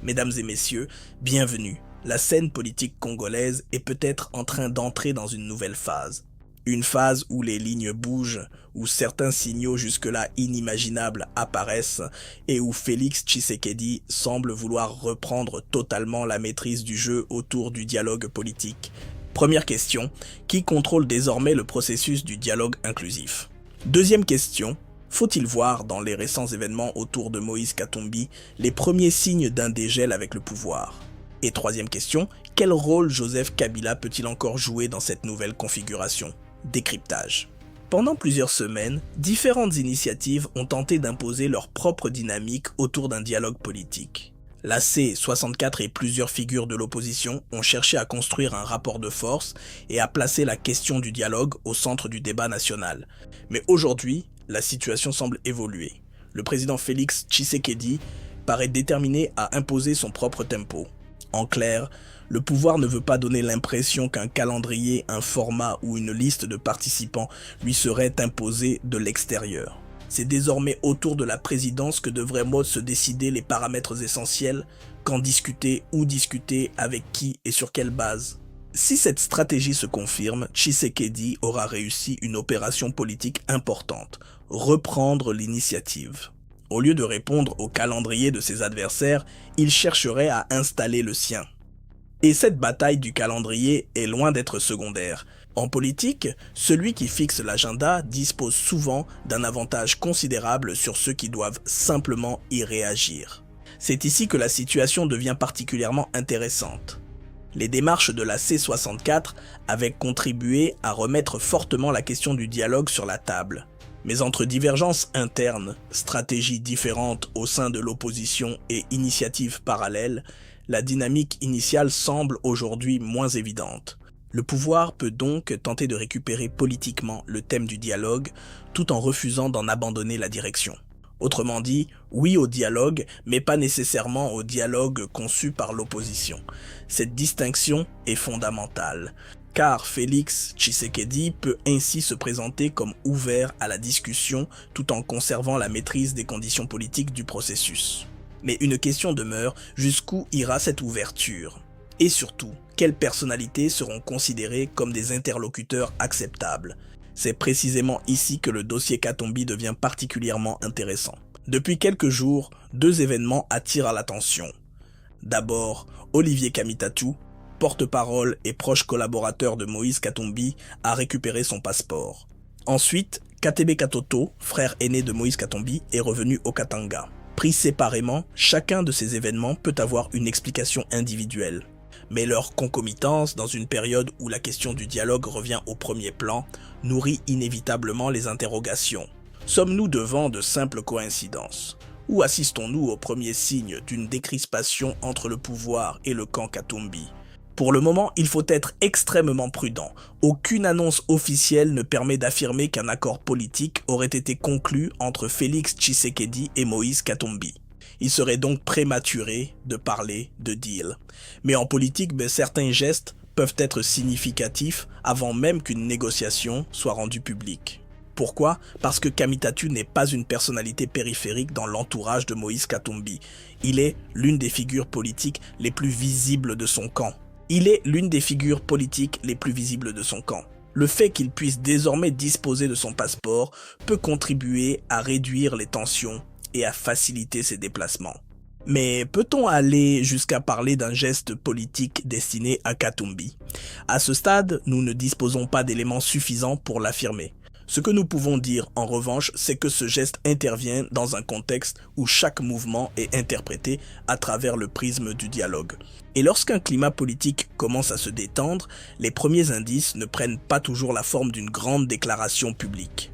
Mesdames et messieurs, bienvenue. La scène politique congolaise est peut-être en train d'entrer dans une nouvelle phase. Une phase où les lignes bougent, où certains signaux jusque-là inimaginables apparaissent et où Félix Tshisekedi semble vouloir reprendre totalement la maîtrise du jeu autour du dialogue politique. Première question, qui contrôle désormais le processus du dialogue inclusif? Deuxième question, faut-il voir dans les récents événements autour de Moïse Katumbi les premiers signes d'un dégel avec le pouvoir? Et troisième question, quel rôle Joseph Kabila peut-il encore jouer dans cette nouvelle configuration? Décryptage. Pendant plusieurs semaines, différentes initiatives ont tenté d'imposer leur propre dynamique autour d'un dialogue politique. La C64 et plusieurs figures de l'opposition ont cherché à construire un rapport de force et à placer la question du dialogue au centre du débat national. Mais aujourd'hui, la situation semble évoluer. Le président Félix Tshisekedi paraît déterminé à imposer son propre tempo. En clair, le pouvoir ne veut pas donner l'impression qu'un calendrier, un format ou une liste de participants lui serait imposé de l'extérieur. C'est désormais autour de la présidence que devraient se décider les paramètres essentiels, quand discuter, où discuter, avec qui et sur quelle base. Si cette stratégie se confirme, Tshisekedi aura réussi une opération politique importante, reprendre l'initiative. Au lieu de répondre au calendrier de ses adversaires, il chercherait à installer le sien. Et cette bataille du calendrier est loin d'être secondaire. En politique, celui qui fixe l'agenda dispose souvent d'un avantage considérable sur ceux qui doivent simplement y réagir. C'est ici que la situation devient particulièrement intéressante. Les démarches de la C64 avaient contribué à remettre fortement la question du dialogue sur la table. Mais entre divergences internes, stratégies différentes au sein de l'opposition et initiatives parallèles, la dynamique initiale semble aujourd'hui moins évidente. Le pouvoir peut donc tenter de récupérer politiquement le thème du dialogue tout en refusant d'en abandonner la direction. Autrement dit, oui au dialogue, mais pas nécessairement au dialogue conçu par l'opposition. Cette distinction est fondamentale, car Félix Tshisekedi peut ainsi se présenter comme ouvert à la discussion tout en conservant la maîtrise des conditions politiques du processus. Mais une question demeure, jusqu'où ira cette ouverture? Et surtout, quelles personnalités seront considérées comme des interlocuteurs acceptables? C'est précisément ici que le dossier Katumbi devient particulièrement intéressant. Depuis quelques jours, deux événements attirent l'attention. D'abord, Olivier Kamitatu, porte-parole et proche collaborateur de Moïse Katumbi, a récupéré son passeport. Ensuite, Katebe Katoto, frère aîné de Moïse Katumbi, est revenu au Katanga. Pris séparément, chacun de ces événements peut avoir une explication individuelle. Mais leur concomitance, dans une période où la question du dialogue revient au premier plan, nourrit inévitablement les interrogations. Sommes-nous devant de simples coïncidences? Ou assistons-nous aux premiers signes d'une décrispation entre le pouvoir et le camp Katumbi? Pour le moment, il faut être extrêmement prudent. Aucune annonce officielle ne permet d'affirmer qu'un accord politique aurait été conclu entre Félix Tshisekedi et Moïse Katumbi. Il serait donc prématuré de parler de deal. Mais en politique, certains gestes peuvent être significatifs avant même qu'une négociation soit rendue publique. Pourquoi? Parce que Kamitatu n'est pas une personnalité périphérique dans l'entourage de Moïse Katumbi. Il est l'une des figures politiques les plus visibles de son camp. Le fait qu'il puisse désormais disposer de son passeport peut contribuer à réduire les tensions et à faciliter ses déplacements. Mais peut-on aller jusqu'à parler d'un geste politique destiné à Katumbi? À ce stade, nous ne disposons pas d'éléments suffisants pour l'affirmer. Ce que nous pouvons dire en revanche, c'est que ce geste intervient dans un contexte où chaque mouvement est interprété à travers le prisme du dialogue. Et lorsqu'un climat politique commence à se détendre, les premiers indices ne prennent pas toujours la forme d'une grande déclaration publique.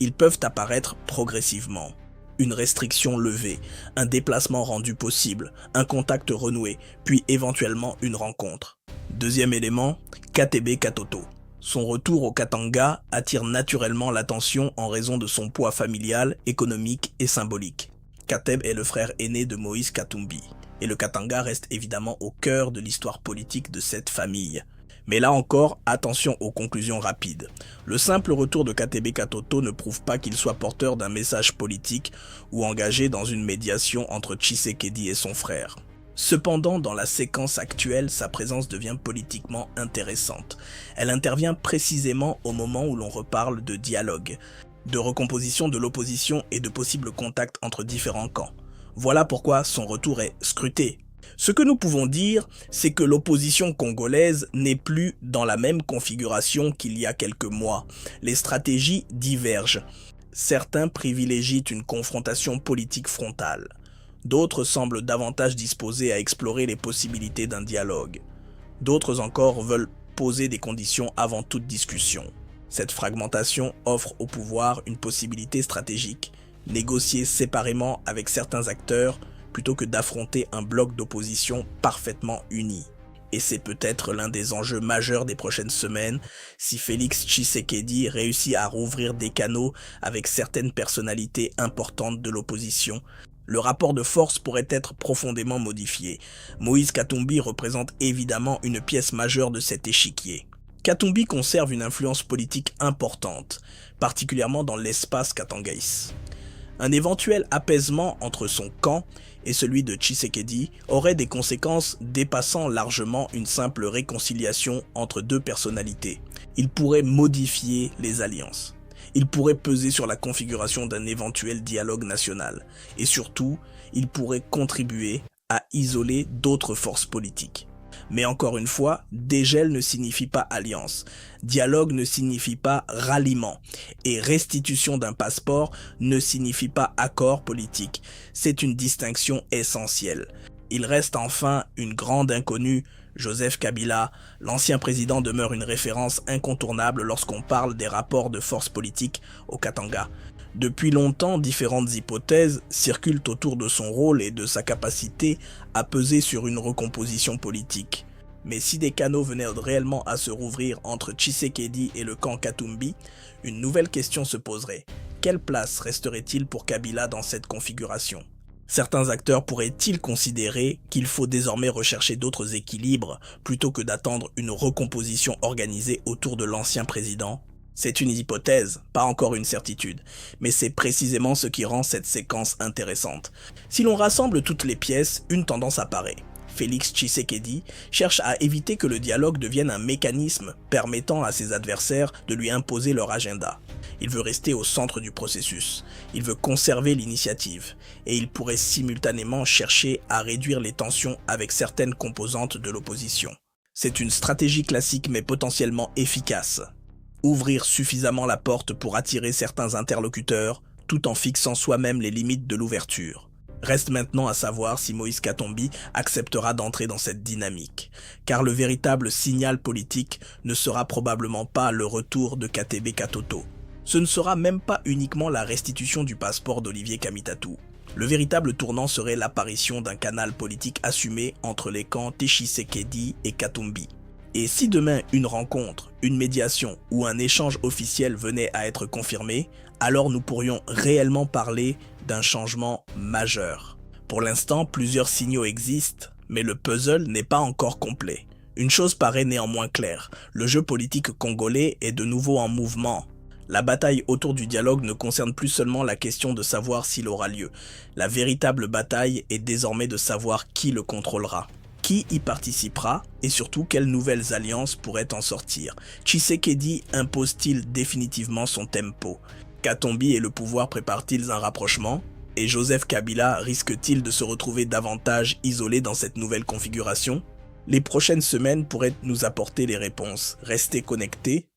Ils peuvent apparaître progressivement. Une restriction levée, un déplacement rendu possible, un contact renoué, puis éventuellement une rencontre. Deuxième élément, Katebe Katoto. Son retour au Katanga attire naturellement l'attention en raison de son poids familial, économique et symbolique. Kateb est le frère aîné de Moïse Katumbi, et le Katanga reste évidemment au cœur de l'histoire politique de cette famille. Mais là encore, attention aux conclusions rapides. Le simple retour de Katebe Katoto ne prouve pas qu'il soit porteur d'un message politique ou engagé dans une médiation entre Tshisekedi et son frère. Cependant, dans la séquence actuelle, sa présence devient politiquement intéressante. Elle intervient précisément au moment où l'on reparle de dialogue, de recomposition de l'opposition et de possibles contacts entre différents camps. Voilà pourquoi son retour est scruté. Ce que nous pouvons dire, c'est que l'opposition congolaise n'est plus dans la même configuration qu'il y a quelques mois. Les stratégies divergent. Certains privilégient une confrontation politique frontale. D'autres semblent davantage disposés à explorer les possibilités d'un dialogue. D'autres encore veulent poser des conditions avant toute discussion. Cette fragmentation offre au pouvoir une possibilité stratégique, négocier séparément avec certains acteurs plutôt que d'affronter un bloc d'opposition parfaitement uni. Et c'est peut-être l'un des enjeux majeurs des prochaines semaines si Félix Tshisekedi réussit à rouvrir des canaux avec certaines personnalités importantes de l'opposition. Le rapport de force pourrait être profondément modifié. Moïse Katumbi représente évidemment une pièce majeure de cet échiquier. Katumbi conserve une influence politique importante, particulièrement dans l'espace katangaïs. Un éventuel apaisement entre son camp et celui de Tshisekedi aurait des conséquences dépassant largement une simple réconciliation entre deux personnalités. Il pourrait modifier les alliances. Il pourrait peser sur la configuration d'un éventuel dialogue national. Et surtout, il pourrait contribuer à isoler d'autres forces politiques. Mais encore une fois, dégel ne signifie pas alliance, dialogue ne signifie pas ralliement, et restitution d'un passeport ne signifie pas accord politique. C'est une distinction essentielle. Il reste enfin une grande inconnue. Joseph Kabila, l'ancien président, demeure une référence incontournable lorsqu'on parle des rapports de force politique au Katanga. Depuis longtemps, différentes hypothèses circulent autour de son rôle et de sa capacité à peser sur une recomposition politique. Mais si des canaux venaient réellement à se rouvrir entre Tshisekedi et le camp Katumbi, une nouvelle question se poserait. Quelle place resterait-il pour Kabila dans cette configuration ? Certains acteurs pourraient-ils considérer qu'il faut désormais rechercher d'autres équilibres plutôt que d'attendre une recomposition organisée autour de l'ancien président ? C'est une hypothèse, pas encore une certitude, mais c'est précisément ce qui rend cette séquence intéressante. Si l'on rassemble toutes les pièces, une tendance apparaît. Félix Tshisekedi cherche à éviter que le dialogue devienne un mécanisme permettant à ses adversaires de lui imposer leur agenda. Il veut rester au centre du processus, il veut conserver l'initiative, et il pourrait simultanément chercher à réduire les tensions avec certaines composantes de l'opposition. C'est une stratégie classique mais potentiellement efficace. Ouvrir suffisamment la porte pour attirer certains interlocuteurs, tout en fixant soi-même les limites de l'ouverture. Reste maintenant à savoir si Moïse Katumbi acceptera d'entrer dans cette dynamique, car le véritable signal politique ne sera probablement pas le retour de KTB Katoto. Ce ne sera même pas uniquement la restitution du passeport d'Olivier Kamitatou. Le véritable tournant serait l'apparition d'un canal politique assumé entre les camps Tshisekedi et Katumbi. Et si demain une rencontre, une médiation ou un échange officiel venait à être confirmé, alors nous pourrions réellement parler d'un changement majeur. Pour l'instant, plusieurs signaux existent, mais le puzzle n'est pas encore complet. Une chose paraît néanmoins claire, le jeu politique congolais est de nouveau en mouvement. La bataille autour du dialogue ne concerne plus seulement la question de savoir s'il aura lieu. La véritable bataille est désormais de savoir qui le contrôlera. Qui y participera et surtout quelles nouvelles alliances pourraient en sortir. Tshisekedi impose-t-il définitivement son tempo? Katumbi et le pouvoir préparent-ils un rapprochement? Et Joseph Kabila risque-t-il de se retrouver davantage isolé dans cette nouvelle configuration? Les prochaines semaines pourraient nous apporter les réponses. Restez connectés.